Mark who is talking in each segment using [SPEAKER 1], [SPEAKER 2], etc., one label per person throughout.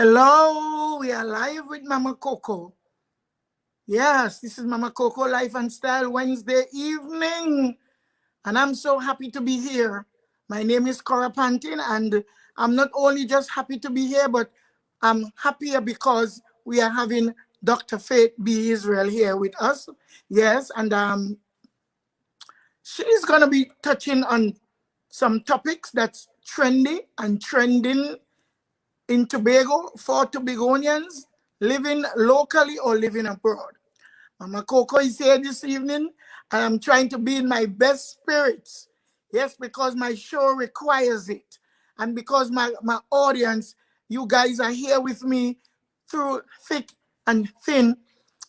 [SPEAKER 1] Hello, we are live with Mama Coco. Yes, this is Mama Coco Life and Style Wednesday evening. And I'm so happy to be here. My name is Cora Pantin, and I'm not only just happy to be here, but I'm happier because we are having Dr. Faith B.Yisrael here with us. Yes, and she's going to be touching on some topics that's trendy and trending in Tobago for Tobagonians, living locally or living abroad. Mama Coco is here this evening, and I'm trying to be in my best spirits. Yes, because my show requires it. And because my audience, you guys are here with me through thick and thin.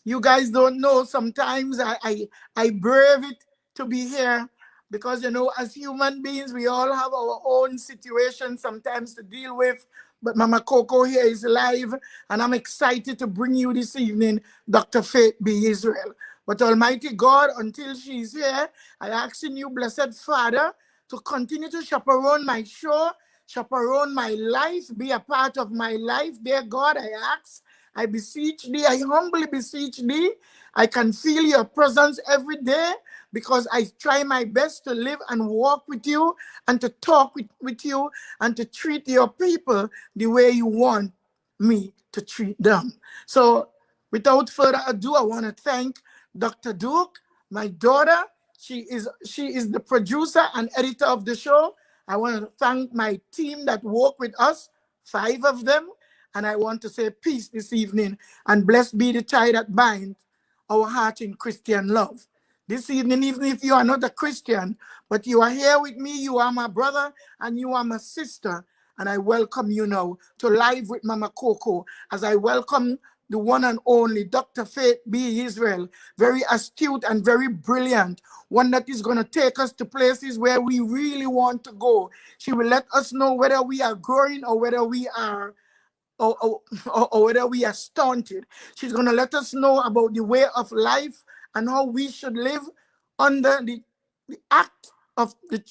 [SPEAKER 1] You guys don't know, sometimes I brave it to be here because, you know, as human beings, we all have our own situations sometimes to deal with. But Mama Coco here is live, and I'm excited to bring you this evening Dr. Faith B.Yisrael. But Almighty God, until she's here, I ask in you, Blessed Father, to continue to chaperone my show, chaperone my life, be a part of my life. Dear God, I ask, I beseech thee, I humbly beseech thee. I can feel your presence every day because I try my best to live and walk with you and to talk with you and to treat your people the way you want me to treat them. So without further ado, I want to thank Dr. Duke, my daughter. She is the producer and editor of the show. I want to thank my team that work with us, 5 of them. And I want to say peace this evening, and blessed be the tie that binds our heart in Christian love. This evening, even if you are not a Christian, but you are here with me, you are my brother and you are my sister. And I welcome you now to Live with Mama Coco, as I welcome the one and only Dr. Faith B.Yisrael, very astute and very brilliant, one that is going to take us to places where we really want to go. She will let us know whether we are growing or whether we are or whether we are stunted. She's going to let us know about the way of life and how we should live under the act of the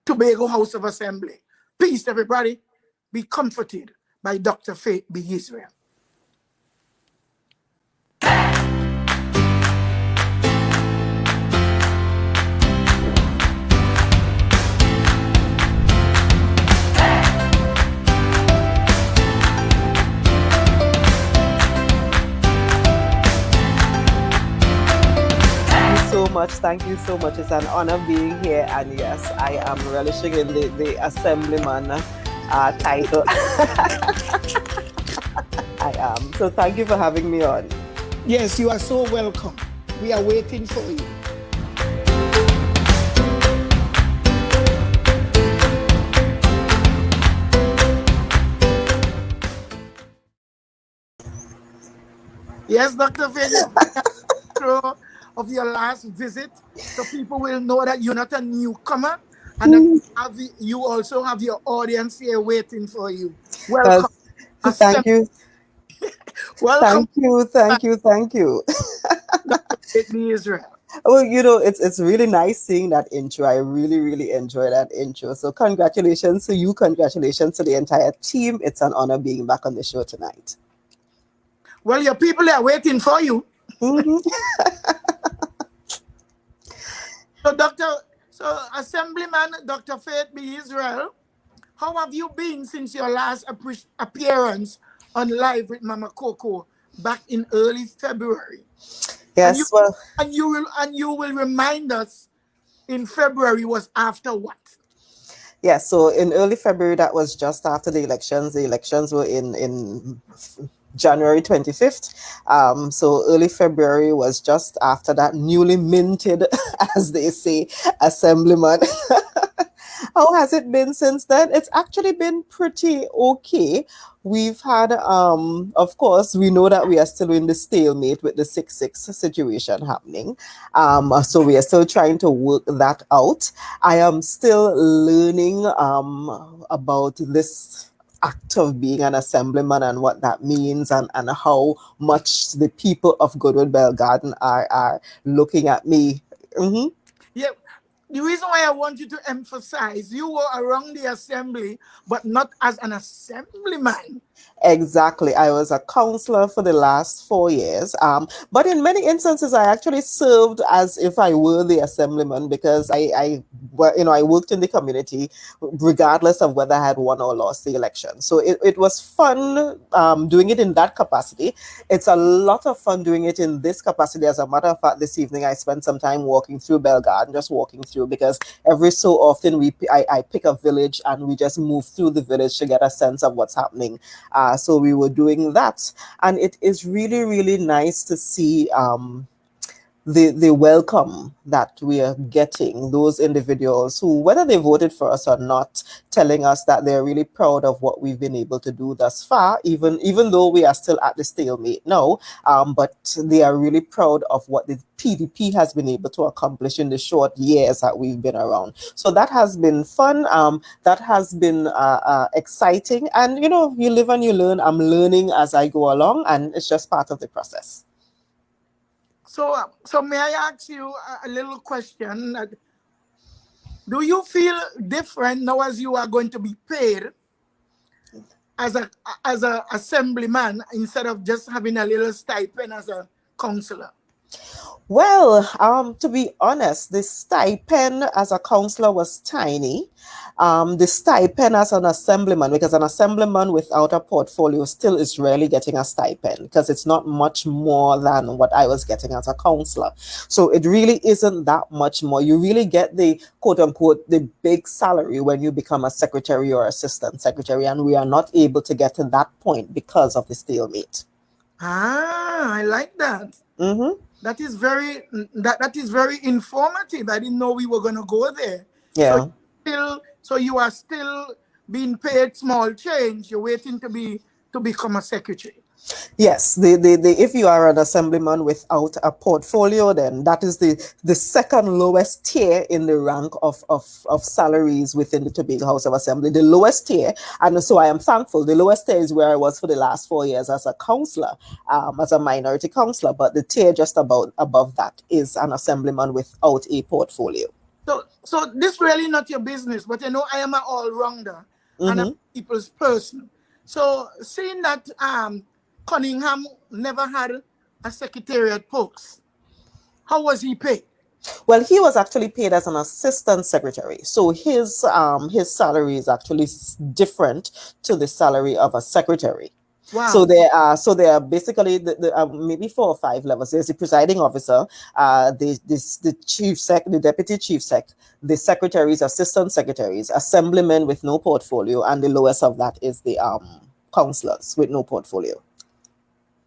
[SPEAKER 1] Tobago House of Assembly. Peace, everybody. Be comforted by Dr. Faith B.Yisrael.
[SPEAKER 2] Thank you so much. It's an honor being here, and yes, I am relishing in the assemblyman title. I am. So thank you for having me on.
[SPEAKER 1] Yes, you are so welcome. We are waiting for you. Yes, Dr. Faith, of your last visit, so people will know that you're not a newcomer, and that you also have your audience here waiting for you. Welcome.
[SPEAKER 2] Thank you.
[SPEAKER 1] Welcome.
[SPEAKER 2] Thank you.
[SPEAKER 1] Dr. Faith B.Yisrael.
[SPEAKER 2] Well, you know, it's really nice seeing that intro. I really enjoy that intro. So congratulations to you. Congratulations to the entire team. It's an honor being back on the show tonight.
[SPEAKER 1] Well, your people are waiting for you. So Assemblyman Dr. Faith B.Yisrael, how have you been since your last appearance on Live with Mama Coco back in early February?
[SPEAKER 2] Yes,
[SPEAKER 1] and you will remind us in February was after what?
[SPEAKER 2] Yes, so in early February, that was just after the elections. The elections were in January 25th. So early February was just after that newly minted, as they say, assemblyman. How has it been since then? It's actually been pretty okay. We've had, of course, we know that we are still in the stalemate with the 6-6 situation happening. So we are still trying to work that out. I am still learning about this act of being an assemblyman and what that means, and how much the people of Goodwood-Belle Garden are looking at me.
[SPEAKER 1] Yeah. The reason why I want you to emphasize, you were around the assembly, but not as an assemblyman.
[SPEAKER 2] Exactly. I was a counselor for the last 4 years. But in many instances, I actually served as if I were the assemblyman because I worked in the community regardless of whether I had won or lost the election. So it was fun doing it in that capacity. It's a lot of fun doing it in this capacity. As a matter of fact, this evening I spent some time walking through Belle Garden, just walking through because every so often I pick a village and we just move through the village to get a sense of what's happening. So we were doing that, and it is really, really nice to see the welcome that we are getting, those individuals who, whether they voted for us or not, telling us that they're really proud of what we've been able to do thus far, even though we are still at the stalemate now. But they are really proud of what the PDP has been able to accomplish in the short years that we've been around. So that has been fun. That has been exciting. And, you live and you learn. I'm learning as I go along, and it's just part of the process.
[SPEAKER 1] So may I ask you a little question? Do you feel different now as you are going to be paid as a assemblyman instead of just having a little stipend as a councillor?
[SPEAKER 2] Well, to be honest, the stipend as a counselor was tiny. The stipend as an assemblyman, because an assemblyman without a portfolio still is rarely getting a stipend because it's not much more than what I was getting as a counselor. So it really isn't that much more. You really get the quote unquote the big salary when you become a secretary or assistant secretary, and we are not able to get to that point because of the stalemate.
[SPEAKER 1] I like that.
[SPEAKER 2] Mm-hmm.
[SPEAKER 1] That is very informative. I didn't know we were gonna go there.
[SPEAKER 2] Yeah.
[SPEAKER 1] So you are still being paid small change. You're waiting to become a secretary.
[SPEAKER 2] Yes, if you are an assemblyman without a portfolio, then that is the second lowest tier in the rank of salaries within the Tobago House of Assembly, the lowest tier. And so I am thankful. The lowest tier is where I was for the last 4 years as a counselor, as a minority counselor. But the tier just about above that is an assemblyman without a portfolio.
[SPEAKER 1] So this really not your business, but I am an all-rounder and I'm
[SPEAKER 2] Mm-hmm.
[SPEAKER 1] a people's person. So seeing that Cunningham never had a secretariat post, how was he paid?
[SPEAKER 2] Well, he was actually paid as an assistant secretary, so his salary is actually different to the salary of a secretary. So
[SPEAKER 1] Wow.
[SPEAKER 2] there are basically maybe 4 or 5 levels. There's the presiding officer, the chief sec, the deputy chief sec, the secretaries, assistant secretaries, assemblymen with no portfolio, and the lowest of that is the councillors with no portfolio.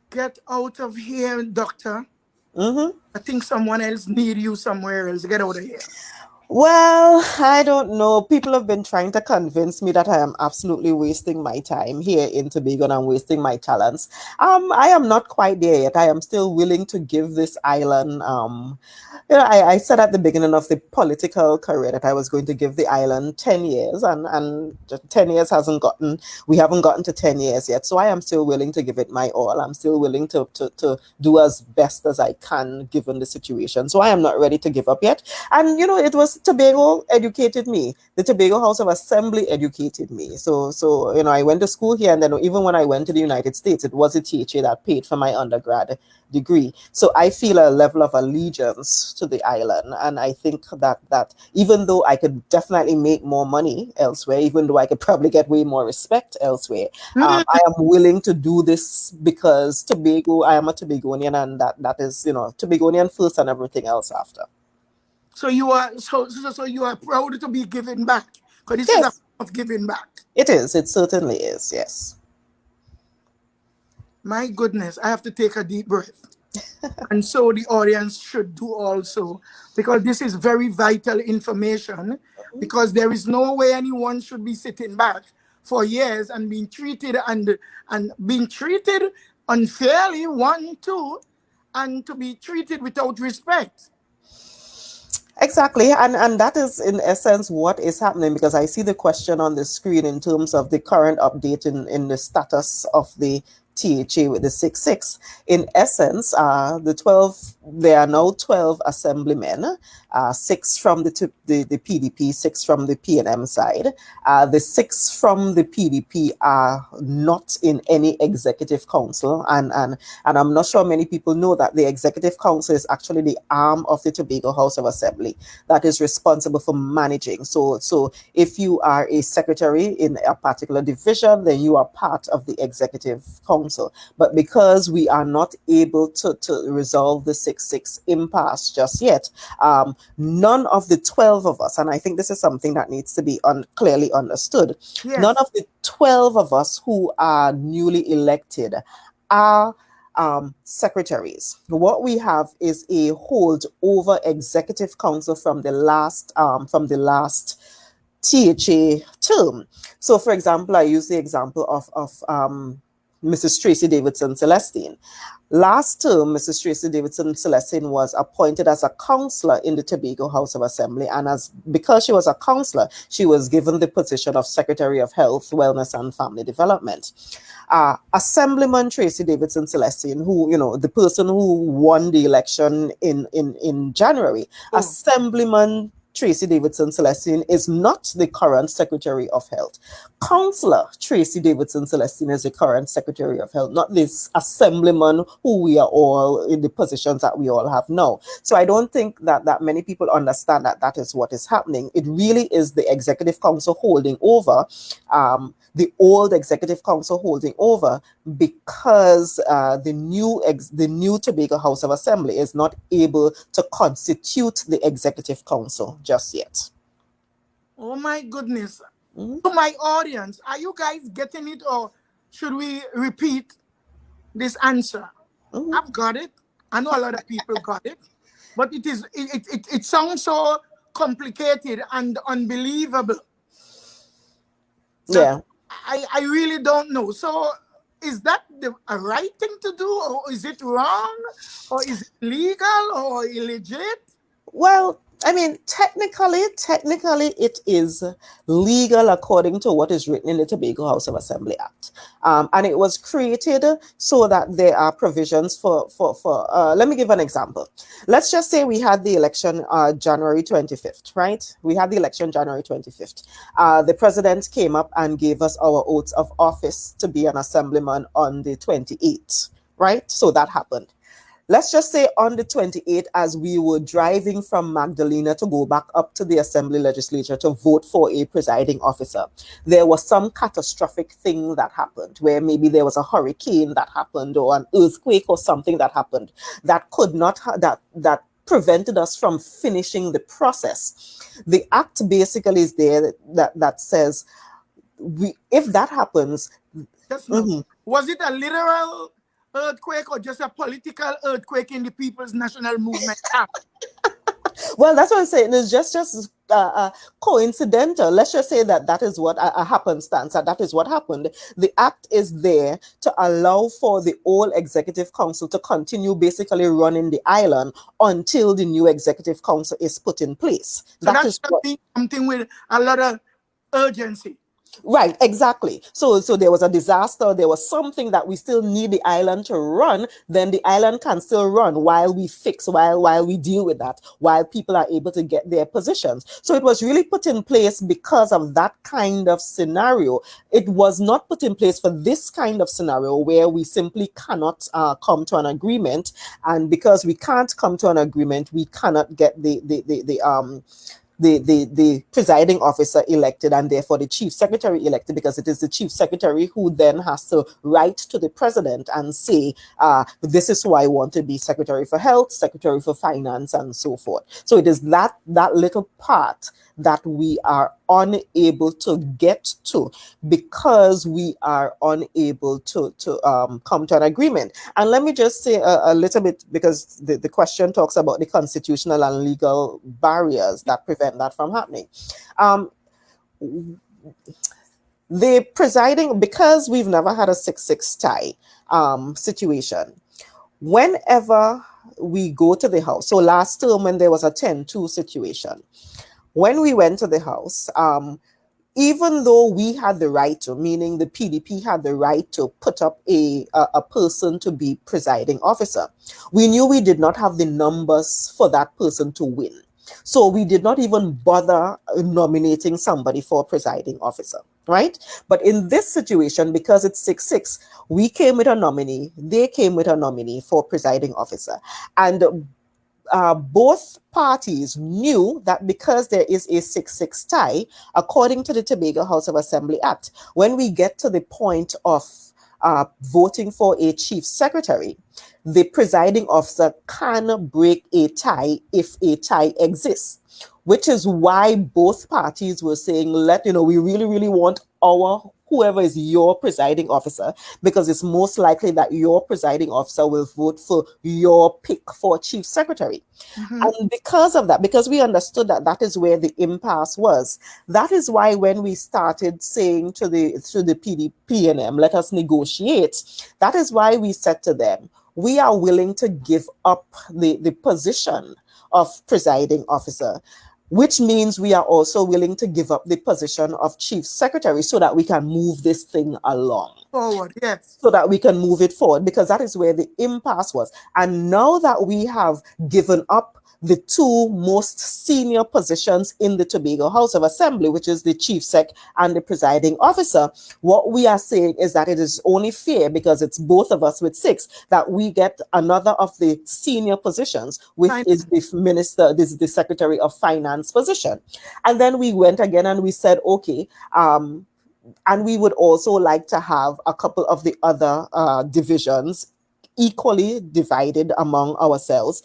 [SPEAKER 1] Get out of here, doctor.
[SPEAKER 2] Mm-hmm.
[SPEAKER 1] I think someone else need you somewhere else. Get out of here.
[SPEAKER 2] Well, I don't know. People have been trying to convince me that I am absolutely wasting my time here in Tobago and I'm wasting my talents. I am not quite there yet. I am still willing to give this island. I said at the beginning of the political career that I was going to give the island 10 years, and 10 years we haven't gotten to 10 years yet. So I am still willing to give it my all. I'm still willing to do as best as I can given the situation. So I am not ready to give up yet. And it was Tobago educated me. The Tobago House of Assembly educated me. So I went to school here, and then even when I went to the United States, it was a teacher that paid for my undergrad degree. So I feel a level of allegiance to the island, and I think that even though I could definitely make more money elsewhere, even though I could probably get way more respect elsewhere, I am willing to do this because Tobago. I am a Tobagonian, and that is Tobagonian first and everything else after.
[SPEAKER 1] So you are proud to be giving back, because this is a
[SPEAKER 2] Yes,
[SPEAKER 1] of giving back.
[SPEAKER 2] it is. It certainly is. Yes.
[SPEAKER 1] My goodness, I have to take a deep breath. And so the audience should do also, because this is very vital information, because there is no way anyone should be sitting back for years and being treated and being treated unfairly, one, two, and to be treated without respect.
[SPEAKER 2] Exactly. And that is in essence what is happening, because I see the question on the screen in terms of the current update in the status of the THA with the 6-6. In essence, there are now 12 assemblymen, 6 from the PDP, 6 from the PNM side. The 6 from the PDP are not in any executive council, and I'm not sure many people know that the executive council is actually the arm of the Tobago House of Assembly that is responsible for managing. So if you are a secretary in a particular division, then you are part of the executive council. But because we are not able to resolve the 6-6 impasse just yet, none of the 12 of us, and I think this is something that needs to be clearly understood, none
[SPEAKER 1] Yes.
[SPEAKER 2] of the 12 of us who are newly elected are secretaries. What we have is a hold over executive council from the last THA term. So, for example, I use the example of Mrs. Tracy Davidson Celestine. Last term, Mrs. Tracy Davidson Celestine was appointed as a councillor in the Tobago House of Assembly, and because she was a councillor, she was given the position of Secretary of Health, Wellness and Family Development. Assemblyman Tracy Davidson Celestine, who, the person who won the election in January, Assemblyman Tracy Davidson Celestine is not the current Secretary of Health. Councillor Tracy Davidson Celestine is the current Secretary of Health, not this assemblyman who we are all in the positions that we all have now. So I don't think that many people understand that is what is happening. It really is the Executive Council holding over, the old Executive Council holding over, because the new Tobago House of Assembly is not able to constitute the Executive Council just yet.
[SPEAKER 1] Oh my goodness. To my audience, are you guys getting it, or should we repeat this answer? I've got it. I know a lot of people got it, but it sounds so complicated and unbelievable.
[SPEAKER 2] Yeah.
[SPEAKER 1] I really don't know. So is that a right thing to do, or is it wrong, or is it legal or illegit?
[SPEAKER 2] Well, I mean, technically, it is legal according to what is written in the Tobago House of Assembly Act, and it was created so that there are provisions for. Let me give an example. Let's just say we had the election January 25th, right? We had the election January 25th. The president came up and gave us our oaths of office to be an assemblyman on the 28th, right? So that happened. Let's just say on the 28th, as we were driving from Magdalena to go back up to the Assembly Legislature to vote for a presiding officer, there was some catastrophic thing that happened, where maybe there was a hurricane that happened, or an earthquake or something that happened that could not that prevented us from finishing the process. The act basically is there that says, if that happens,
[SPEAKER 1] was it a literal earthquake or just a political earthquake in the People's National Movement Act?
[SPEAKER 2] Well, that's what I'm saying. It's just coincidental. Let's just say that is what a happenstance, that is what happened. The act is there to allow for the old executive council to continue basically running the island until the new executive council is put in place.
[SPEAKER 1] So that's something with a lot of urgency.
[SPEAKER 2] Right, exactly. So there was a disaster, there was something that we still need the island to run, then the island can still run while we fix, while we deal with that, while people are able to get their positions. So it was really put in place because of that kind of scenario. It was not put in place for this kind of scenario where we simply cannot come to an agreement, and because we can't come to an agreement, we cannot get the presiding officer elected, and therefore the chief secretary elected, because it is the chief secretary who then has to write to the president and say, this is who I want to be Secretary for Health, Secretary for Finance, and so forth. So it is that little part that we are unable to get to, because we are unable to come to an agreement. And let me just say a little bit, because the question talks about the constitutional and legal barriers that prevent that from happening. The presiding, because we've never had a 6-6 tie situation, whenever we go to the House, so last term when there was a 10-2 situation, when we went to the House, even though we had the right to, meaning the PDP had the right to put up a person to be presiding officer, we knew we did not have the numbers for that person to win. So we did not even bother nominating somebody for presiding officer, right? But in this situation, because it's 6-6, we came with a nominee, they came with a nominee for presiding officer. And both parties knew that because there is a 6-6 tie, according to the Tobago House of Assembly Act, when we get to the point of voting for a chief secretary, the presiding officer can break a tie if a tie exists, which is why both parties were saying, we really, really want our whoever is your presiding officer, because it's most likely that your presiding officer will vote for your pick for chief secretary. And because of that, because we understood that that is where the impasse was, that is why when we started saying to the PDP&M, let us negotiate, that is why we said to them, we are willing to give up the position of presiding officer, which means we are also willing to give up the position of chief secretary so that we can move this thing along.
[SPEAKER 1] Forward, yes.
[SPEAKER 2] So that we can move it forward, because that is where the impasse was. And now that we have given up the two most senior positions in the Tobago House of Assembly, which is the chief sec and the presiding officer, what we are saying is that it is only fair, because it's both of us with 6, that we get another of the senior positions, which is the minister, this is the secretary of finance position. And then we went again and we said, okay, and we would also like to have a couple of the other divisions equally divided among ourselves.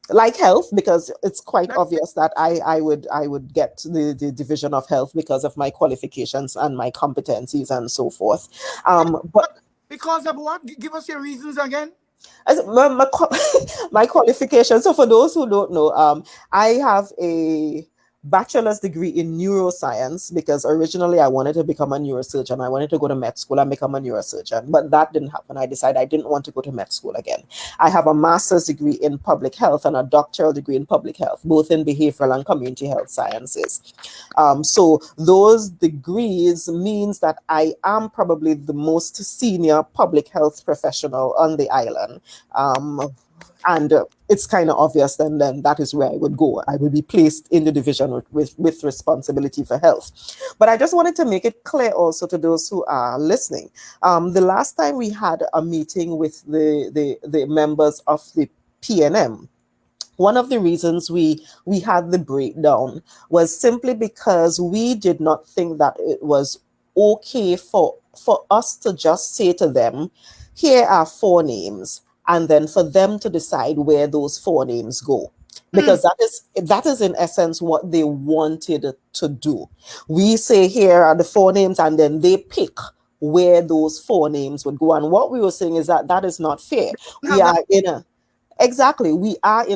[SPEAKER 2] Like health, because it's quite obvious that I would get the division of health because of my qualifications and my competencies and so forth. But
[SPEAKER 1] because of what? Give us your reasons again.
[SPEAKER 2] As my qualifications. So for those who don't know, I have a bachelor's degree in neuroscience, because originally I wanted to become a neurosurgeon. I wanted to go to med school and become a neurosurgeon, but that didn't happen. I decided I didn't want to go to med school again. I have a master's degree in public health and a doctoral degree in public health, both in behavioral and community health sciences. So those degrees means that I am probably the most senior public health professional on the island. And it's kind of obvious then that is where I would go. I would be placed in the division with responsibility for health. But I just wanted to make it clear also to those who are listening. The last time we had a meeting with the members of the PNM, one of the reasons we had the breakdown was simply because we did not think that it was okay for us to just say to them, here are 4 names, and then for them to decide where those 4 names go. Because that is in essence what they wanted to do. We say here are the 4 names, and then they pick where those 4 names would go. And what we were saying is that is not fair. We are in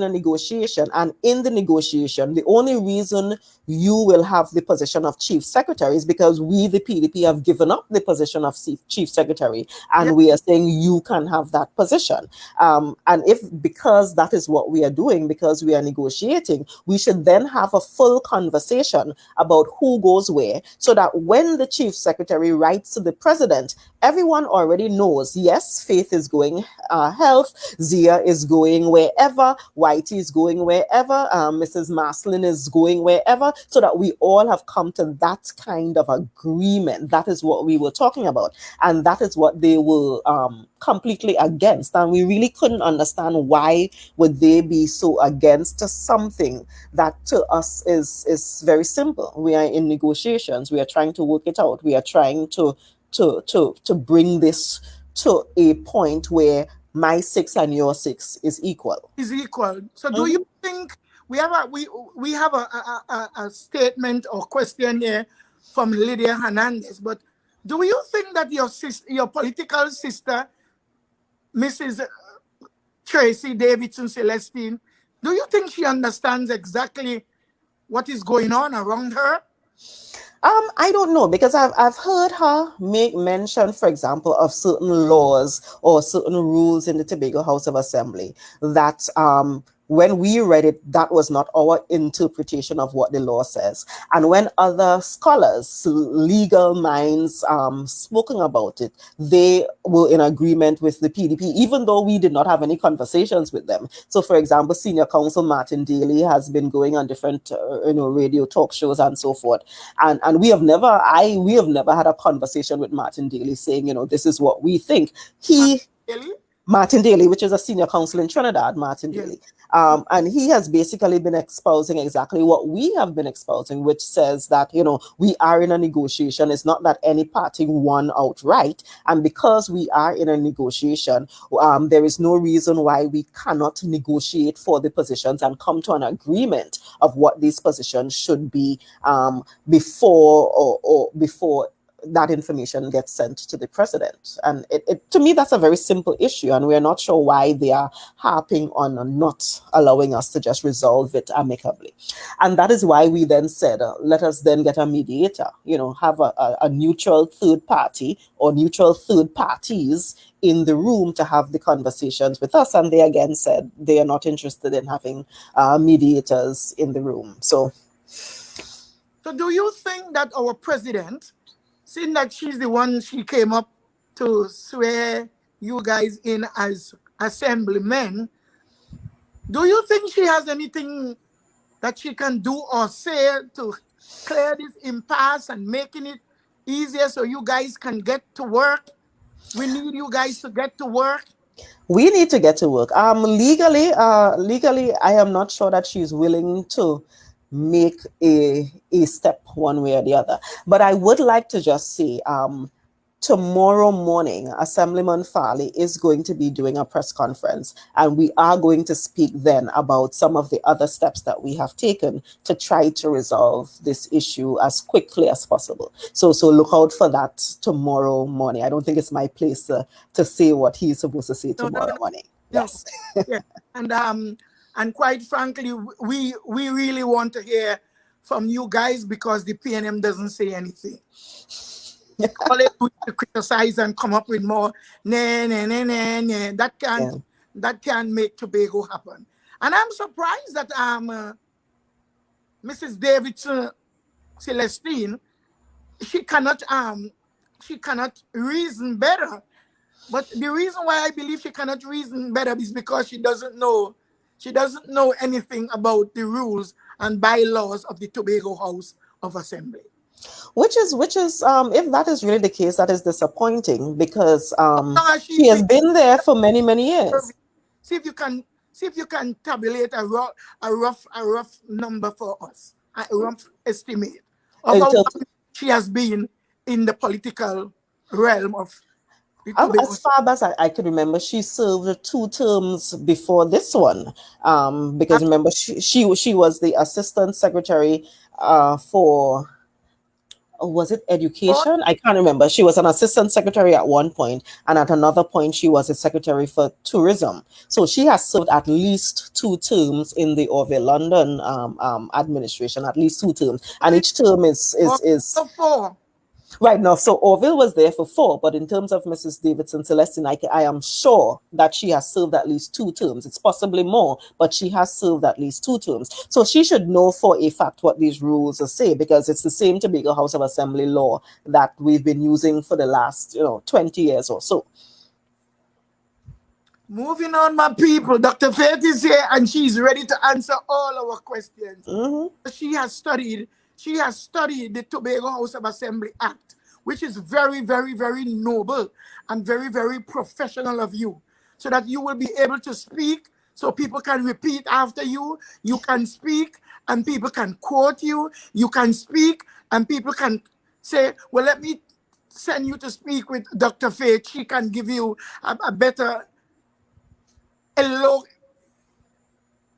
[SPEAKER 2] a negotiation, and in the negotiation, the only reason you will have the position of chief secretary is because we, the PDP, have given up the position of chief secretary, and we are saying you can have that position. And because that is what we are doing, because we are negotiating, we should then have a full conversation about who goes where, so that when the chief secretary writes to the president, everyone already knows, yes, Faith is going health, Zia is going wherever, Whitey is going wherever, Mrs. Maslin is going wherever, so that we all have come to that kind of agreement. That is what we were talking about. And that is what they were completely against. And we really couldn't understand why would they be so against something that to us is very simple. We are in negotiations. We are trying to work it out. We are trying to bring this to a point where my 6 and your 6 is equal.
[SPEAKER 1] So do you think we have a statement or question here from Lydia Hernandez, but do you think that your political sister, Mrs. Tracy Davidson Celestine, do you think she understands exactly what is going on around her?
[SPEAKER 2] I don't know, because I've heard her make mention, for example, of certain laws or certain rules in the Tobago House of Assembly that when we read it, that was not our interpretation of what the law says. And when other scholars, legal minds, spoken about it, they were in agreement with the PDP, even though we did not have any conversations with them. So, for example, Senior Counsel Martin Daly has been going on different, radio talk shows and so forth, and we have never had a conversation with Martin Daly saying, this is what we think. Martin Daly, which is a senior counsel in Trinidad, Martin Daly. And he has basically been espousing exactly what we have been espousing, which says that, we are in a negotiation. It's not that any party won outright. And because we are in a negotiation, there is no reason why we cannot negotiate for the positions and come to an agreement of what these positions should be before that information gets sent to the president. And to me, that's a very simple issue. And we're not sure why they are harping on not allowing us to just resolve it amicably. And that is why we then said, let us then get a mediator, have a neutral third party or neutral third parties in the room to have the conversations with us. And they again said they are not interested in having mediators in the room. So
[SPEAKER 1] do you think that our president, seeing that she's the one, she came up to swear you guys in as assemblymen, do you think she has anything that she can do or say to clear this impasse and making it easier so you guys can get to work? We need you guys to get to work.
[SPEAKER 2] We need to get to work. Legally, I am not sure that she's willing to make a step one way or the other. But I would like to just say, tomorrow morning, Assemblyman Farley is going to be doing a press conference, and we are going to speak then about some of the other steps that we have taken to try to resolve this issue as quickly as possible. So look out for that tomorrow morning. I don't think it's my place to say what he's supposed to say tomorrow morning. Yes.
[SPEAKER 1] Yeah. And quite frankly, we really want to hear from you guys, because the PNM doesn't say anything. All they do is to criticize and come up with more That can't make Tobago happen. And I'm surprised that Mrs. Davidson Celestine, she cannot reason better. But the reason why I believe she cannot reason better is because she doesn't know anything about the rules and bylaws of the Tobago House of Assembly.
[SPEAKER 2] Which is if that is really the case, that is disappointing, because she has been there for many, many years.
[SPEAKER 1] See if you can tabulate a rough number for us, a rough estimate of how long she has been in the political realm of the Tobago.
[SPEAKER 2] As far as I can remember, she served 2 terms before this one, because remember she was the assistant secretary for. Was it education? I can't remember. She was an assistant secretary at one point, and at another point she was a secretary for tourism. So she has served at least 2 terms in the Orville London administration, at least 2 terms, and each term is
[SPEAKER 1] 4.
[SPEAKER 2] Right now. So Orville was there for 4, but in terms of Mrs. Davidson Celestine, I am sure that she has served at least 2 terms. It's possibly more, but she has served at least 2 terms. So she should know for a fact what these rules say, because it's the same Tobago House of Assembly law that we've been using for the last 20 years or so.
[SPEAKER 1] Moving on, my people. Dr. Faith is here, and she's ready to answer all our questions. She has studied the Tobago House of Assembly Act, which is very, very, very noble and very, very professional of you, so that you will be able to speak, so people can repeat after you. You can speak and people can quote you. You can speak and people can say, well, let me send you to speak with Dr. Faith. She can give you a better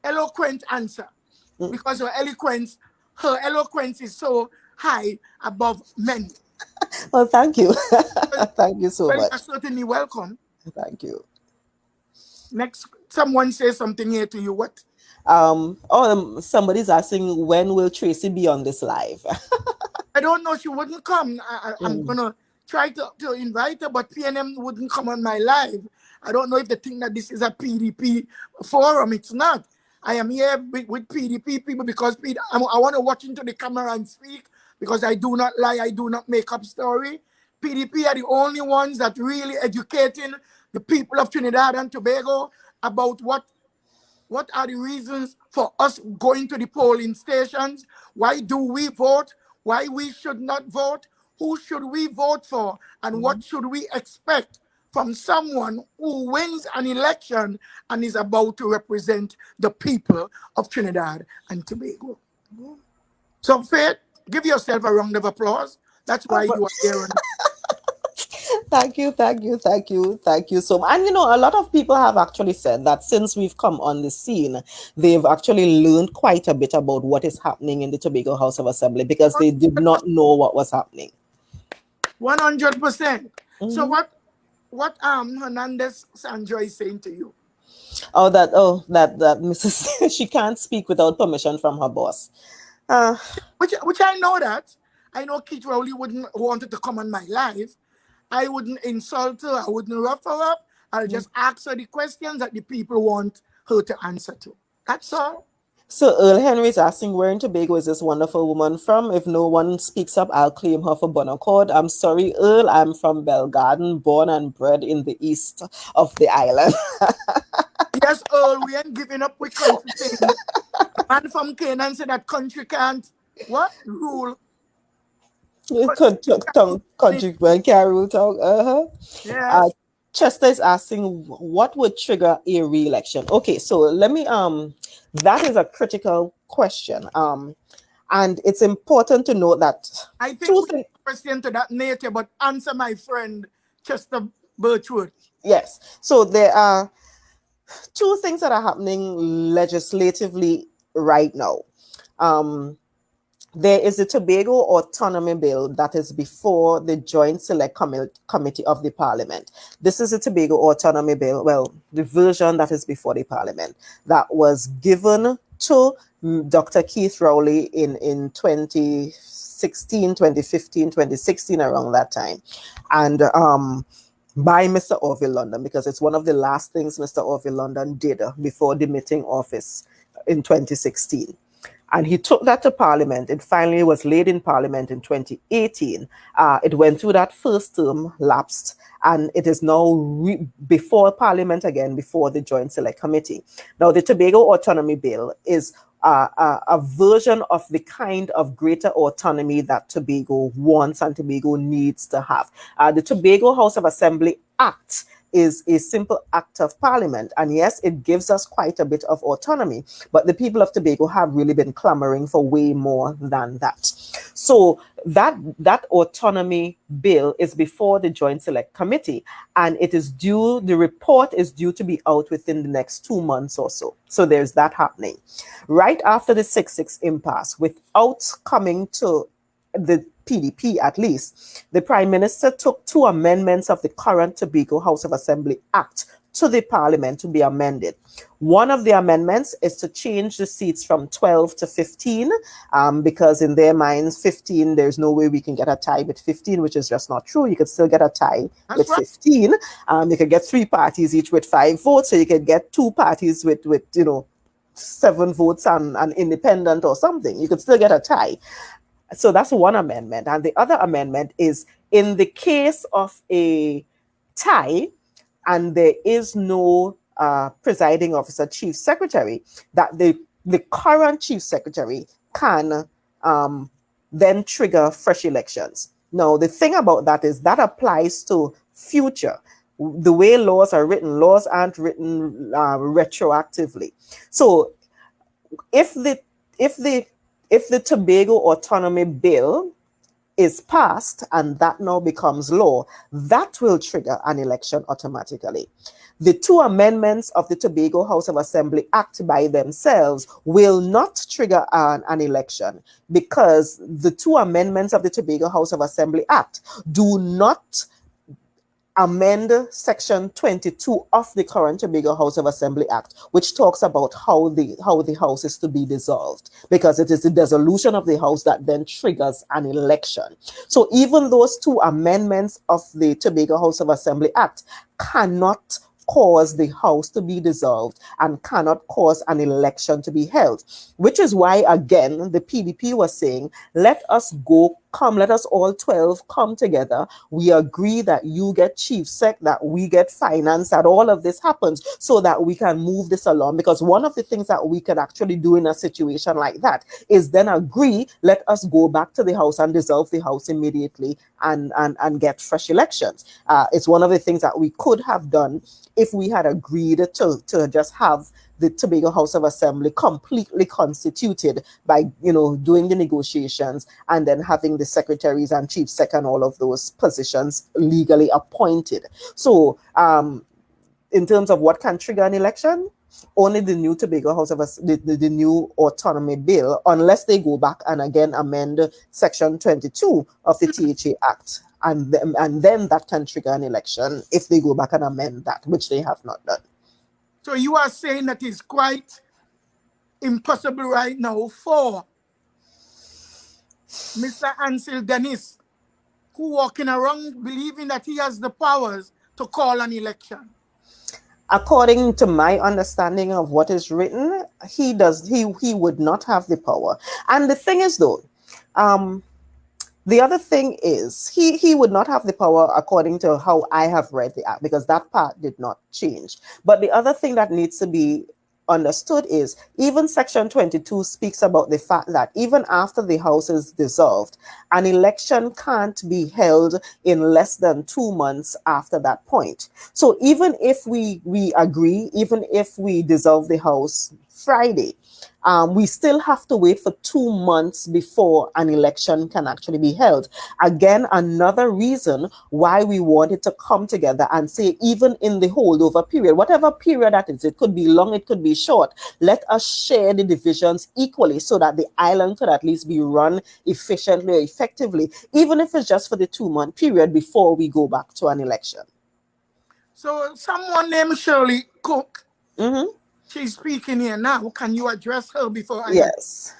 [SPEAKER 1] eloquent answer, because her eloquence is so high above many.
[SPEAKER 2] Well, thank you. Thank you so much.
[SPEAKER 1] You're certainly welcome.
[SPEAKER 2] Thank you.
[SPEAKER 1] Next, someone say something here to you. What?
[SPEAKER 2] Somebody's asking, when will Tracy be on this live?
[SPEAKER 1] I don't know. She wouldn't come. I'm gonna try to invite her, but PNM wouldn't come on my live. I don't know if they think that this is a PDP forum. It's not. I am here with PDP people because I want to watch into the camera and speak because I do not lie, I do not make up story. PDP are the only ones that really educating the people of Trinidad and Tobago about what are the reasons for us going to the polling stations? Why do we vote? Why we should not vote? Who should we vote for? And what should we expect from someone who wins an election and is about to represent the people of Trinidad and Tobago? So, Faith, give yourself a round of applause. That's why you are here.
[SPEAKER 2] Thank you, thank you, thank you, thank you so much. And a lot of people have actually said that since we've come on the scene, they've actually learned quite a bit about what is happening in the Tobago House of Assembly because they did not know what was happening.
[SPEAKER 1] 100%. So what Hernandez Sandra is saying to you?
[SPEAKER 2] That Mrs. she can't speak without permission from her boss.
[SPEAKER 1] Which I know that. I know Keith Rowley wouldn't wanted to come on my live. I wouldn't insult her. I wouldn't rough her up. I'll just ask her the questions that the people want her to answer to. That's all.
[SPEAKER 2] So Earl Henry is asking, where in Tobago is this wonderful woman from? If no one speaks up, I'll claim her for bon accord. I'm sorry, Earl. I'm from Belle Garden, born and bred in the east of the island.
[SPEAKER 1] Yes, Earl, we ain't giving up with country things. The man from Canaan said that country can't, rule?
[SPEAKER 2] Country can't rule tongue.
[SPEAKER 1] Yes.
[SPEAKER 2] Chester is asking, what would trigger a re-election? Okay, so let me, that is a critical question. And it's important to note that
[SPEAKER 1] I think we question to that nature, but answer my friend Chester Birchwood.
[SPEAKER 2] Yes. So there are two things that are happening legislatively right now. There is the Tobago Autonomy Bill that is before the Joint Select Committee of the Parliament. This is the Tobago Autonomy Bill, well, the version that is before the Parliament, that was given to Dr. Keith Rowley in 2016, 2015, 2016, around that time. And by Mr. Orville London, because it's one of the last things Mr. Orville London did before demitting office in 2016. And he took that to Parliament. It finally was laid in Parliament in 2018. It went through that first term, lapsed, and it is now before Parliament again, before the Joint Select Committee. Now, the Tobago Autonomy Bill is a version of the kind of greater autonomy that Tobago wants and Tobago needs to have. The Tobago House of Assembly Act is a simple act of Parliament. And yes, it gives us quite a bit of autonomy, but the people of Tobago have really been clamoring for way more than that. So that autonomy bill is before the Joint Select Committee, and it is due, the report is due to be out within the next 2 months or so. So there's that happening. Right after the 6-6 impasse, without coming to the PDP at least, the Prime Minister took 2 amendments of the current Tobago House of Assembly Act to the Parliament to be amended. One of the amendments is to change the seats from 12 to 15, because in their minds, 15, there's no way we can get a tie with 15, which is just not true. You could still get a tie with 15. You could get 3 parties each with 5 votes, so you could get 2 parties with 7 votes and an independent or something. You could still get a tie. So that's one amendment. And the other amendment is, in the case of a tie and there is no presiding officer, chief secretary, that the current chief secretary can then trigger fresh elections. Now, the thing about that is that applies to future. The way laws are written, laws aren't written retroactively. So if the Tobago Autonomy Bill is passed and that now becomes law, that will trigger an election automatically. The 2 amendments of the Tobago House of Assembly Act by themselves will not trigger an election, because the 2 amendments of the Tobago House of Assembly Act do not amend Section 22 of the current Tobago House of Assembly Act, which talks about how the House is to be dissolved, because it is the dissolution of the House that then triggers an election. So even those 2 amendments of the Tobago House of Assembly Act cannot cause the House to be dissolved and cannot cause an election to be held. Which is why, again, the PDP was saying, let us let us all 12 come together. We agree that you get chief sec, that we get finance, that all of this happens so that we can move this along. Because one of the things that we could actually do in a situation like that is then agree, let us go back to the House and dissolve the House immediately and get fresh elections. It's one of the things that we could have done if we had agreed to just have the Tobago House of Assembly completely constituted by, doing the negotiations and then having the secretaries and chief sec and all of those positions legally appointed. So in terms of what can trigger an election, only the new Tobago House of the new autonomy bill, unless they go back and again amend Section 22 of the THA Act. And then that can trigger an election if they go back and amend that, which they have not done.
[SPEAKER 1] So you are saying that it's quite impossible right now for Mr. Ansel Dennis, who walking around believing that he has the powers to call an election.
[SPEAKER 2] According to my understanding of what is written, he would not have the power. And the thing is, though, the other thing is he would not have the power according to how I have read the act, because that part did not change. But the other thing that needs to be understood is even Section 22 speaks about the fact that even after the House is dissolved, an election can't be held in less than 2 months after that point. So even if we agree, even if we dissolve the House Friday, we still have to wait for 2 months before an election can actually be held. Again, another reason why we wanted to come together and say, even in the holdover period, whatever period that is, it could be long, it could be short, let us share the divisions equally so that the island could at least be run efficiently or effectively, even if it's just for the 2-month period before we go back to an election.
[SPEAKER 1] So someone named Shirley Cook,
[SPEAKER 2] Mm-hmm.
[SPEAKER 1] she's speaking here now. Can you address her before I?
[SPEAKER 2] Yes.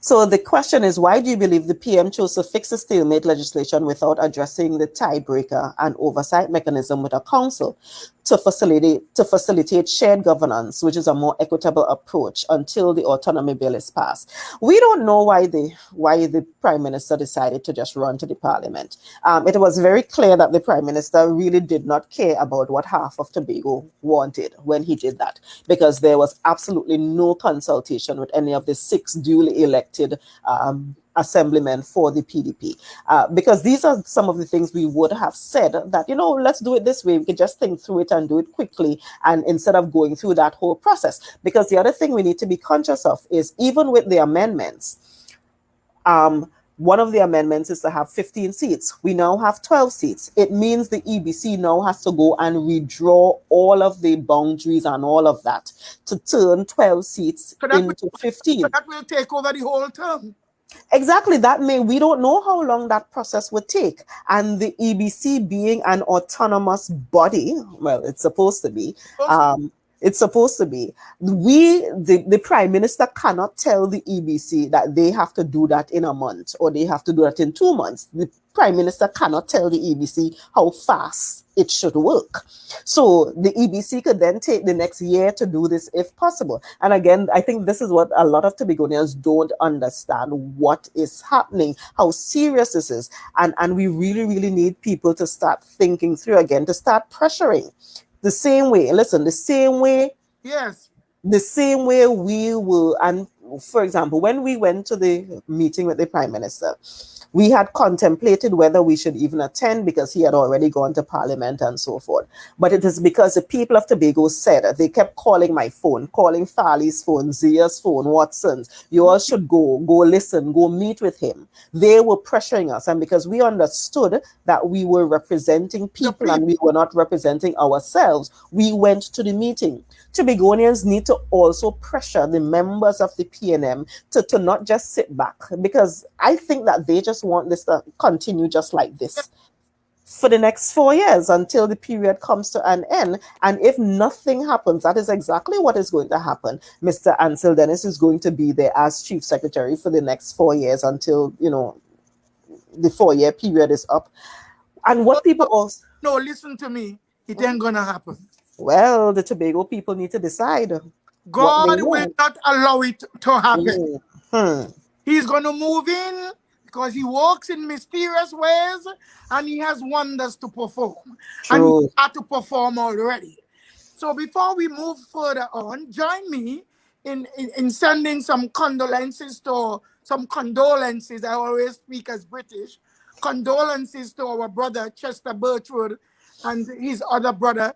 [SPEAKER 2] So the question is, why do you believe the PM chose to fix the stalemate legislation without addressing the tiebreaker and oversight mechanism with a council to facilitate shared governance, which is a more equitable approach until the autonomy bill is passed? We don't know why the Prime Minister decided to just run to the Parliament. It was very clear that the Prime Minister really did not care about what half of Tobago wanted when he did that, because there was absolutely no consultation with any of the 6 duly elected assemblymen for the PDP, because these are some of the things we would have said that, let's do it this way. We could just think through it and do it quickly, and instead of going through that whole process. Because the other thing we need to be conscious of is, even with the amendments, one of the amendments is to have 15 seats. We now have 12 seats. It means the EBC now has to go and redraw all of the boundaries and all of that to turn 12 seats into 15.
[SPEAKER 1] So that will take over the whole term.
[SPEAKER 2] Exactly. We don't know how long that process would take. And the EBC being an autonomous body, well, it's supposed to be. It's supposed to be. The Prime Minister cannot tell the EBC that they have to do that in a month or they have to do that in 2 months. The Prime Minister cannot tell the EBC how fast it should work. So the EBC could then take the next year to do this if possible. And again, I think this is what a lot of Tobagonians don't understand, what is happening, how serious this is. And we really, really need people to start thinking through again, to start pressuring. The same way we will, and for example, when we went to the meeting with the Prime Minister, we had contemplated whether we should even attend because he had already gone to Parliament and so forth. But it is because the people of Tobago said, they kept calling my phone, calling Farley's phone, Zia's phone, Watson's. You all should go listen, go meet with him. They were pressuring us. And because we understood that we were representing people and we were not representing ourselves, we went to the meeting. Tobagonians need to also pressure the members of the PNM to not just sit back, because I think that they just want this to continue just like this for the next 4 years until the period comes to an end. And if nothing happens, that is exactly what is going to happen. Mr. Ansel Dennis is going to be there as Chief Secretary for the next 4 years until, the 4-year period is up. And what people also...
[SPEAKER 1] No, listen to me. It ain't going to happen.
[SPEAKER 2] Well, the Tobago people need to decide what they
[SPEAKER 1] God will
[SPEAKER 2] want.
[SPEAKER 1] not allow it to happen.
[SPEAKER 2] Hmm.
[SPEAKER 1] He's going to move in because he walks in mysterious ways and he has wonders to perform. And he
[SPEAKER 2] True.
[SPEAKER 1] had to perform already. So before we move further on, join me in sending some condolences to some condolences. I always speak as British. Condolences to our brother Chester Birchwood and his other brother.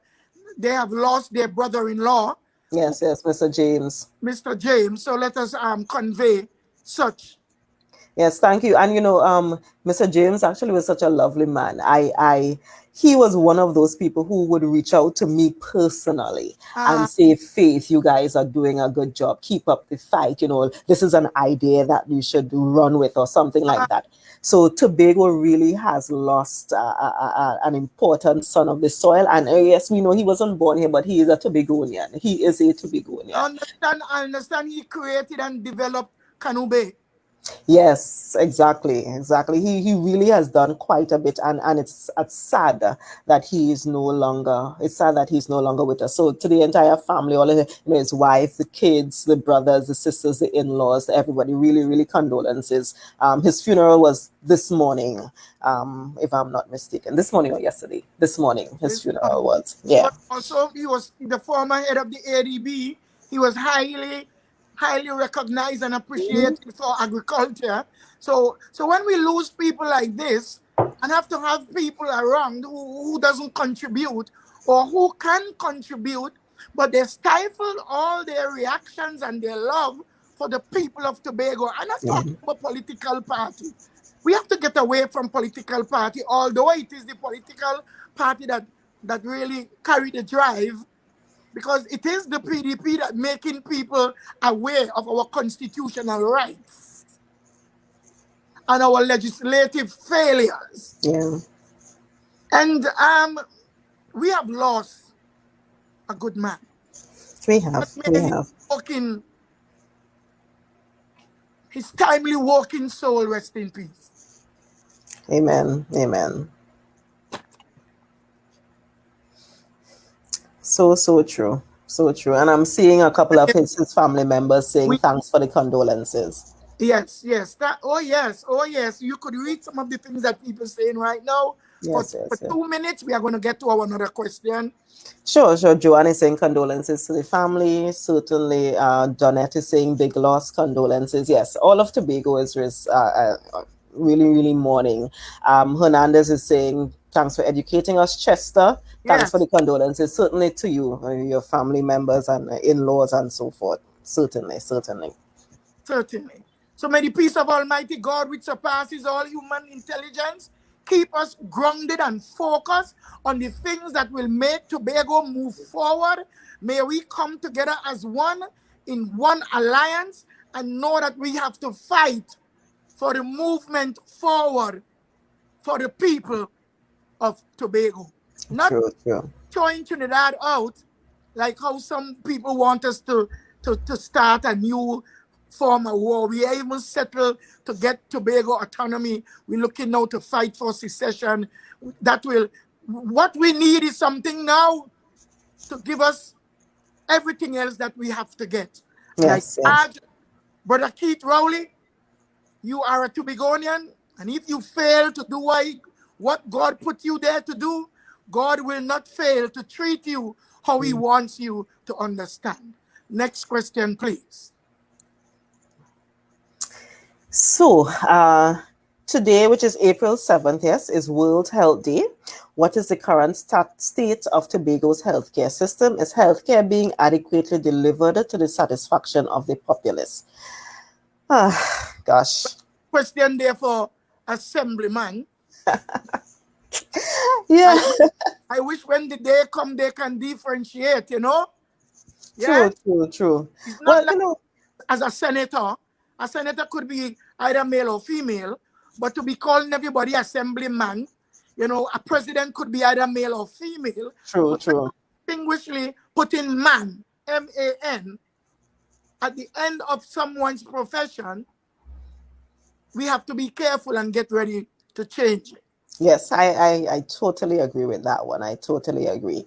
[SPEAKER 1] They have lost their brother-in-law,
[SPEAKER 2] Yes, yes, Mr. James.
[SPEAKER 1] Mr. James. So let us convey such.
[SPEAKER 2] Yes, thank you. And Mr. James actually was such a lovely man. He was one of those people who would reach out to me personally
[SPEAKER 1] Uh,
[SPEAKER 2] and say, Faith, you guys are doing a good job. Keep up the fight. This is an idea that you should run with or something
[SPEAKER 1] uh,
[SPEAKER 2] like that. So Tobago really has lost an important son of the soil. And yes, we know he wasn't born here, but he is a Tobagonian. He is a Tobagonian.
[SPEAKER 1] I understand he created and developed Canube.
[SPEAKER 2] Yes, exactly, exactly. He really has done quite a bit, and it's sad that he is no longer. It's sad that he's no longer with us. So to the entire family, all of his wife, the kids, the brothers, the sisters, the in-laws, everybody, really, really condolences. His funeral was this morning, if I'm not mistaken. This morning or yesterday? This morning, his
[SPEAKER 1] This one.
[SPEAKER 2] funeral was.
[SPEAKER 1] He
[SPEAKER 2] Yeah.
[SPEAKER 1] was also he was the former head of the ADB. He was highly recognized and
[SPEAKER 2] Mhm.
[SPEAKER 1] appreciated for agriculture. So when we lose people like this and have to have people around who doesn't contribute or who can contribute, but they stifle all their reactions and their love for the people of Tobago. I'm not
[SPEAKER 2] Yeah.
[SPEAKER 1] talking about political party. We have to get away from political party, although it is the political party that really carry the drive, because it is the PDP that making people aware of our constitutional rights and our legislative failures.
[SPEAKER 2] Yeah.
[SPEAKER 1] And we have lost a good man.
[SPEAKER 2] We
[SPEAKER 1] But
[SPEAKER 2] have. We
[SPEAKER 1] may
[SPEAKER 2] have.
[SPEAKER 1] his timely walking soul rest in peace.
[SPEAKER 2] Amen. Amen. So, so true. So true. And I'm seeing a couple of his family members saying
[SPEAKER 1] We
[SPEAKER 2] thanks for the condolences.
[SPEAKER 1] Yes, that oh yes. You could read some of the things that people saying right now.
[SPEAKER 2] Yes,
[SPEAKER 1] For
[SPEAKER 2] yes, yes.
[SPEAKER 1] 2 minutes, we are going to get to our another question.
[SPEAKER 2] Sure, sure. Joanne is saying condolences to the family. Certainly, Donette is saying big loss, condolences. Yes, all of Tobago is really, really mourning. Hernandez is saying thanks for educating us. Chester, thanks for
[SPEAKER 1] Yes,
[SPEAKER 2] the condolences. Certainly to you, your family members and in-laws and so forth. Certainly, certainly.
[SPEAKER 1] certainly. So may the peace of Almighty God, which surpasses all human intelligence, keep us grounded and focused on the things that will make Tobago move forward. May we come together as one in one alliance and know that we have to fight for the movement forward for the people of Tobago. Not
[SPEAKER 2] True, true.
[SPEAKER 1] throwing Trinidad out like how some people want us to start a new form of war. We are even settled to get Tobago autonomy. We're looking now to fight for secession. That will, what we need is something now to give us everything else that we have to get. And I
[SPEAKER 2] Yes, yes.
[SPEAKER 1] urge Brother Keith Rowley, you are a Tobagonian, and if you fail to do what God put you there to do, God will not fail to treat you how He wants you to understand. Next question, please.
[SPEAKER 2] So, today, which is April 7th, yes, is World Health Day. What is the current state of Tobago's healthcare system? Is healthcare being adequately delivered to the satisfaction of the populace? Ah, gosh.
[SPEAKER 1] Question there for Assemblyman.
[SPEAKER 2] Yeah,
[SPEAKER 1] I, I wish when the day come they can differentiate, you know?
[SPEAKER 2] true,
[SPEAKER 1] Yes?
[SPEAKER 2] true, true.
[SPEAKER 1] It's not
[SPEAKER 2] Well,
[SPEAKER 1] like as a senator could be either male or female, but to be calling everybody assemblyman, a president could be either male or female,
[SPEAKER 2] true,
[SPEAKER 1] but
[SPEAKER 2] true.
[SPEAKER 1] distinguishingly putting man, man, at the end of someone's profession, we have to be careful and get ready to change it.
[SPEAKER 2] Yes, I totally agree with that one. I totally agree.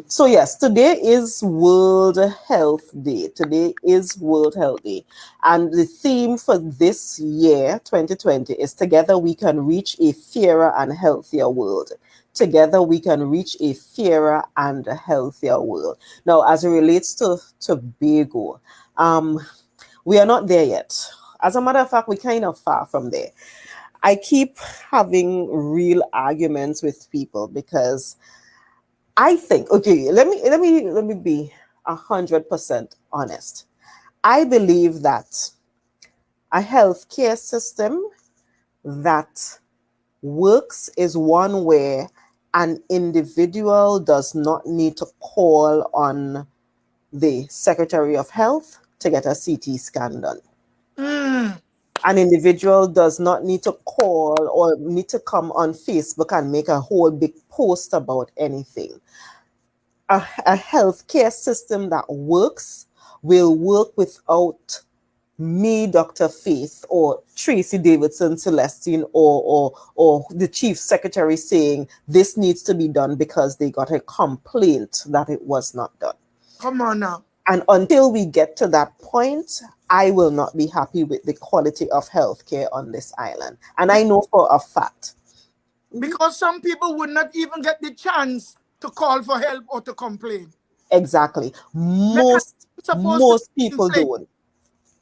[SPEAKER 2] So yes, today is World Health Day. Today is World Health Day. And the theme for this year, 2020, is Together We Can Reach a Fairer and Healthier World. Together we can reach a fairer and a healthier world. Now, as it relates to Tobago, we are not there yet. As a matter of fact, we're kind of far from there. I keep having real arguments with people because I think, okay, let me be 100% honest. I believe that a healthcare system that works is one where an individual does not need to call on the Secretary of Health to get a CT scan done.
[SPEAKER 1] Mm,
[SPEAKER 2] An individual does not need to call or need to come on Facebook and make a whole big post about anything. A healthcare system that works will work without me, Dr. Faith, or Tracy Davidson Celestine, or the chief secretary saying this needs to be done because they got a complaint that it was not done.
[SPEAKER 1] come on now.
[SPEAKER 2] And until we get to that point, I will not be happy with the quality of healthcare on this island. And I know for a fact.
[SPEAKER 1] Because some people would not even get the chance to call for help or to complain.
[SPEAKER 2] Exactly.
[SPEAKER 1] Mechanism supposed to
[SPEAKER 2] Most
[SPEAKER 1] be in
[SPEAKER 2] people
[SPEAKER 1] place.
[SPEAKER 2] don't.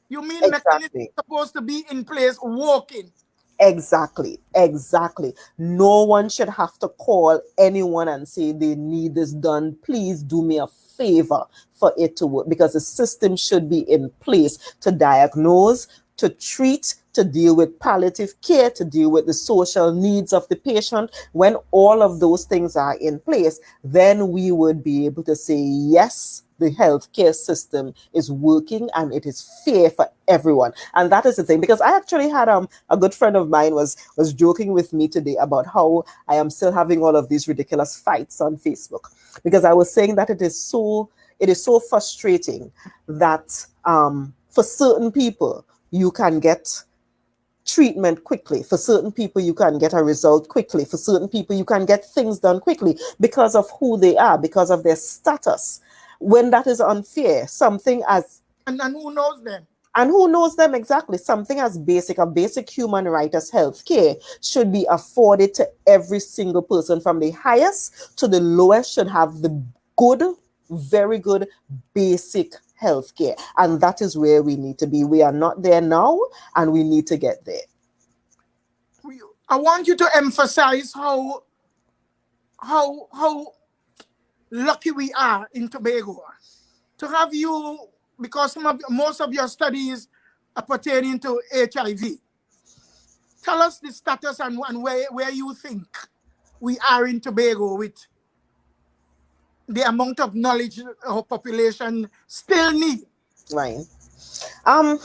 [SPEAKER 1] You mean mechanism
[SPEAKER 2] Exactly.
[SPEAKER 1] supposed to be in place, working?
[SPEAKER 2] Exactly, exactly. No one should have to call anyone and say they need this done. Please do me a favor for it to work because the system should be in place to diagnose, to treat, to deal with palliative care, to deal with the social needs of the patient. When all of those things are in place, then we would be able to say, yes, the healthcare system is working and it is fair for everyone. And that is the thing, because I actually had a good friend of mine was joking with me today about how I am still having all of these ridiculous fights on Facebook, because I was saying that it is so frustrating that for certain people you can get treatment quickly. For certain people, you can get a result quickly. For certain people, you can get things done quickly because of who they are, because of their status. When that is unfair, something as
[SPEAKER 1] And who knows them?
[SPEAKER 2] and who knows them exactly, something as basic, a basic human right as healthcare should be afforded to every single person, from the highest to the lowest, should have the good, very good basic healthcare. And that is where we need to be. We are not there now, and we need to get there.
[SPEAKER 1] I want you to emphasize how lucky we are in Tobago to have you, because most of your studies are pertaining to HIV. Tell us the status and where you think we are in Tobago with the amount of knowledge our population still need.
[SPEAKER 2] Right. Um,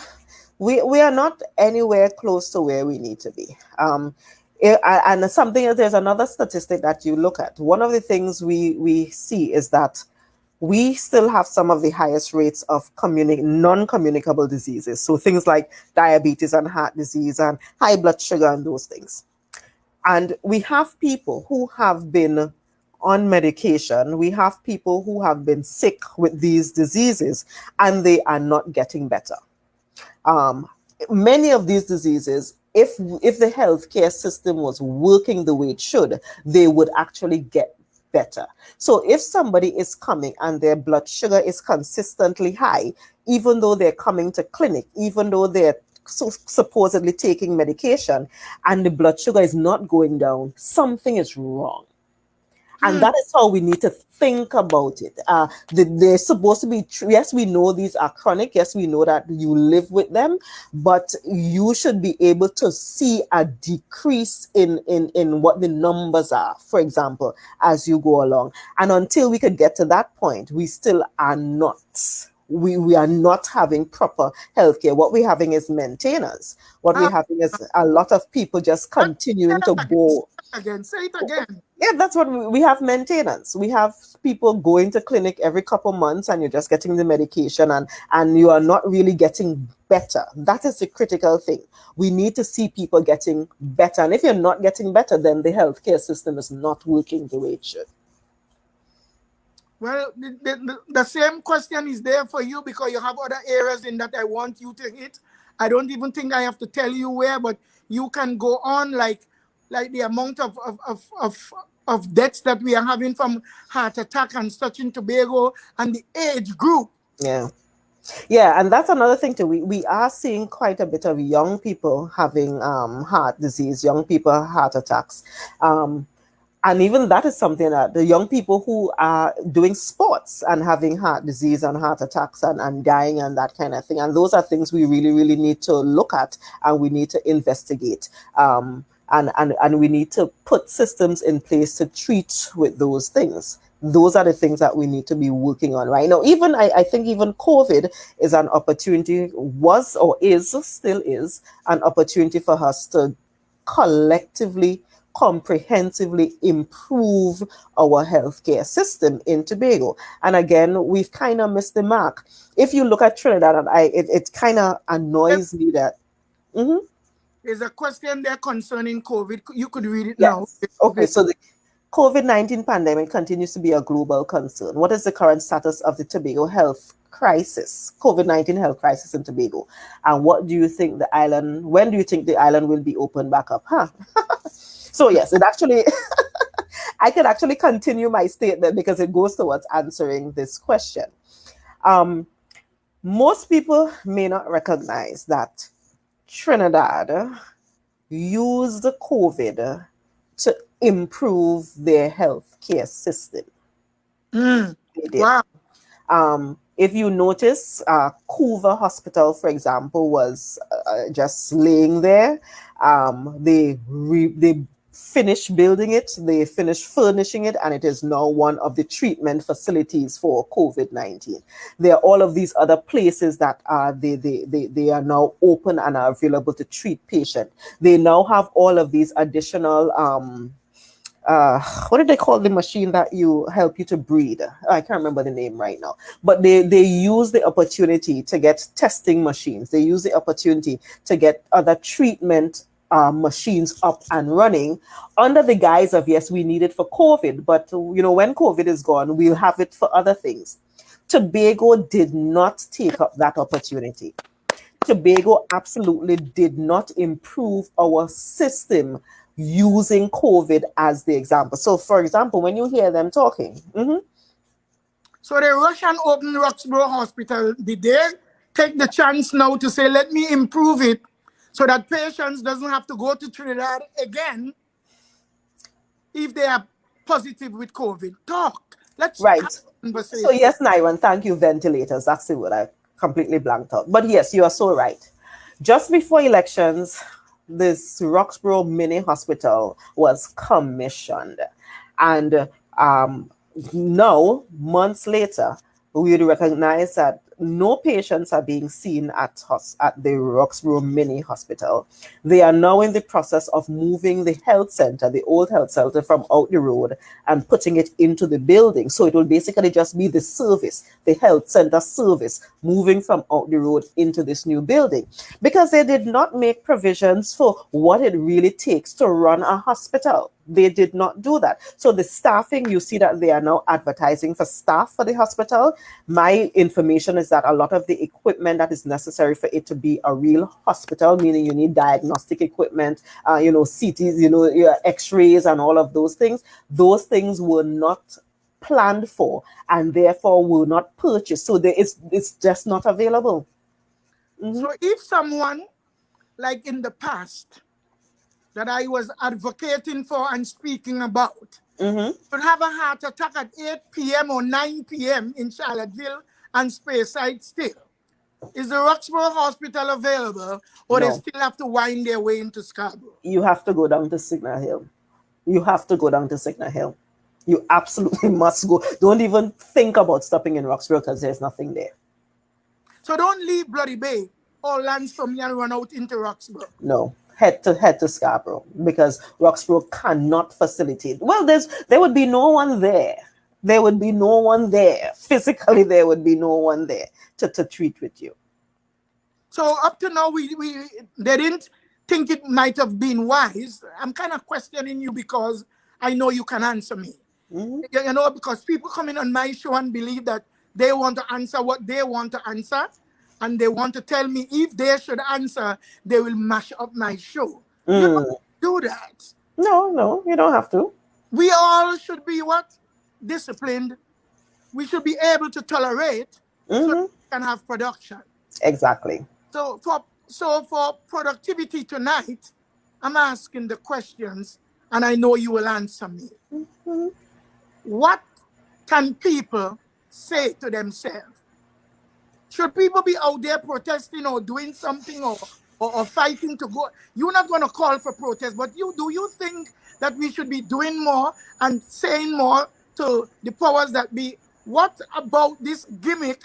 [SPEAKER 2] we are not anywhere close to where we need to be. And something else, there's another statistic that you look at. One of the things we see is that we still have some of the highest rates of non-communicable diseases. So things like diabetes and heart disease and high blood sugar and those things. And we have people who have been on medication. We have people who have been sick with these diseases and they are not getting better. Um, Many of these diseases, if the healthcare system was working the way it should, they would actually get better. So if somebody is coming and their blood sugar is consistently high, even though they're coming to clinic, even though they're supposedly taking medication, and the blood sugar is not going down, something is wrong. And that is how we need to think about it. They're supposed to be, yes, we know these are chronic. Yes, we know that you live with them, but you should be able to see a decrease in what the numbers are, for example, as you go along. And until we could get to that point, we still are not. We are not having proper healthcare. What we're having is maintainers. What we're
[SPEAKER 1] Ah,
[SPEAKER 2] having is a lot of people just
[SPEAKER 1] say
[SPEAKER 2] continuing to
[SPEAKER 1] it again. Say
[SPEAKER 2] go.
[SPEAKER 1] it again. Say it again.
[SPEAKER 2] Yeah, that's what we have maintenance. We have people going to clinic every couple months and you're just getting the medication and you are not really getting better. That is the critical thing. We need to see people getting better. And if you're not getting better, then the healthcare system is not working the way it should.
[SPEAKER 1] Well, the same question is there for you because you have other areas in that I want you to hit. I don't even think I have to tell you where, but you can go on like the amount of deaths that we are having from heart attack and such in Tobago and the age group.
[SPEAKER 2] Yeah. Yeah, and that's another thing too. We are seeing quite a bit of young people having heart disease, young people heart attacks. And even that is something that the young people who are doing sports and having heart disease and heart attacks and dying and that kind of thing. And those are things we really, really need to look at and we need to investigate. And we need to put systems in place to treat with those things. Those are the things that we need to be working on right now. Even I think even COVID is an opportunity, was or is, still is an opportunity for us to collectively, comprehensively improve our healthcare system in Tobago. And again, we've kind of missed the mark. If you look at Trinidad, and it kind of annoys me that. Mhm.
[SPEAKER 1] There's a question there concerning COVID. You could read it now.
[SPEAKER 2] Yes. Okay, so the COVID-19 pandemic continues to be a global concern. What is the current status of the Tobago health crisis, COVID-19 health crisis in Tobago? And what do you think the island, when do you think the island will be opened back up? Huh? So yes, it actually, I can actually continue my statement because it goes towards answering this question. Most people may not recognize that Trinidad used COVID to improve their healthcare system. They did.
[SPEAKER 1] Wow.
[SPEAKER 2] If you notice, Couva Hospital, for example, was just laying there. They finished building it, they finished furnishing it, and it is now one of the treatment facilities for COVID-19. There are all of these other places that they are now open and are available to treat patients. They now have all of these additional what did they call the machine that you help you to breathe? I can't remember the name right now. But they use the opportunity to get testing machines. They use the opportunity to get other treatment machines up and running under the guise of, yes, we need it for COVID, but when COVID is gone, we'll have it for other things. Tobago did not take up that opportunity. Tobago absolutely did not improve our system using COVID as the example. So, for example, when you hear them talking,
[SPEAKER 1] So the Russian open Roxborough Hospital, did they take the chance now to say, let me improve it so that patients doesn't have to go to Trinidad again if they are positive with COVID? Talk. Let's
[SPEAKER 2] right.
[SPEAKER 1] have a conversation.
[SPEAKER 2] So, yes, Naiwan, thank you, ventilators. That's the word I completely blanked out. But yes, you are so right. Just before elections, this Roxborough mini hospital was commissioned. And now, months later, we would recognize that no patients are being seen at the Roxborough mini hospital. They are now in the process of moving the health center, the old health center, from out the road and putting it into the building. So it will basically just be the service, the health center service, moving from out the road into this new building, because they did not make provisions for what it really takes to run a hospital. They did not do that. So the staffing, you see that they are now advertising for staff for the hospital. My information is that a lot of the equipment that is necessary for it to be a real hospital, meaning you need diagnostic equipment, CTs, your x-rays and all of those things were not planned for and therefore were not purchased. So it's just not available.
[SPEAKER 1] So if someone, like in the past, that I was advocating for and speaking about, would have a heart attack at 8 p.m. or 9 p.m. in Charlottesville and Speyside still, is the Roxborough Hospital available, or
[SPEAKER 2] No.
[SPEAKER 1] they still have to wind their way into Scarborough?
[SPEAKER 2] You have to go down to Signal Hill. You have to go down to Signal Hill. You absolutely must go. Don't even think about stopping in Roxborough because there's nothing there.
[SPEAKER 1] So don't leave Bloody Bay or Lansdowne and run out into Roxborough.
[SPEAKER 2] No. head to Scarborough, because Roxborough cannot facilitate. Well, there would be no one there. There would be no one there. Physically, there would be no one there to treat with you.
[SPEAKER 1] So up to now, they didn't think it might have been wise. I'm kind of questioning you because I know you can answer me.
[SPEAKER 2] Mm-hmm.
[SPEAKER 1] You know, because people come in on my show and believe that they want to answer what they want to answer, and they want to tell me if they should answer, they will mash up my show. You don't do that.
[SPEAKER 2] No, you don't have to.
[SPEAKER 1] We all should be what? Disciplined. We should be able to tolerate so that we can have production.
[SPEAKER 2] Exactly.
[SPEAKER 1] So for productivity tonight, I'm asking the questions, and I know you will answer me. What can people say to themselves? Should people be out there protesting or doing something or fighting to go? You're not going to call for protest, but do you think that we should be doing more and saying more to the powers that be? What about this gimmick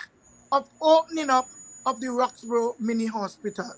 [SPEAKER 1] of opening up of the Roxborough mini hospital?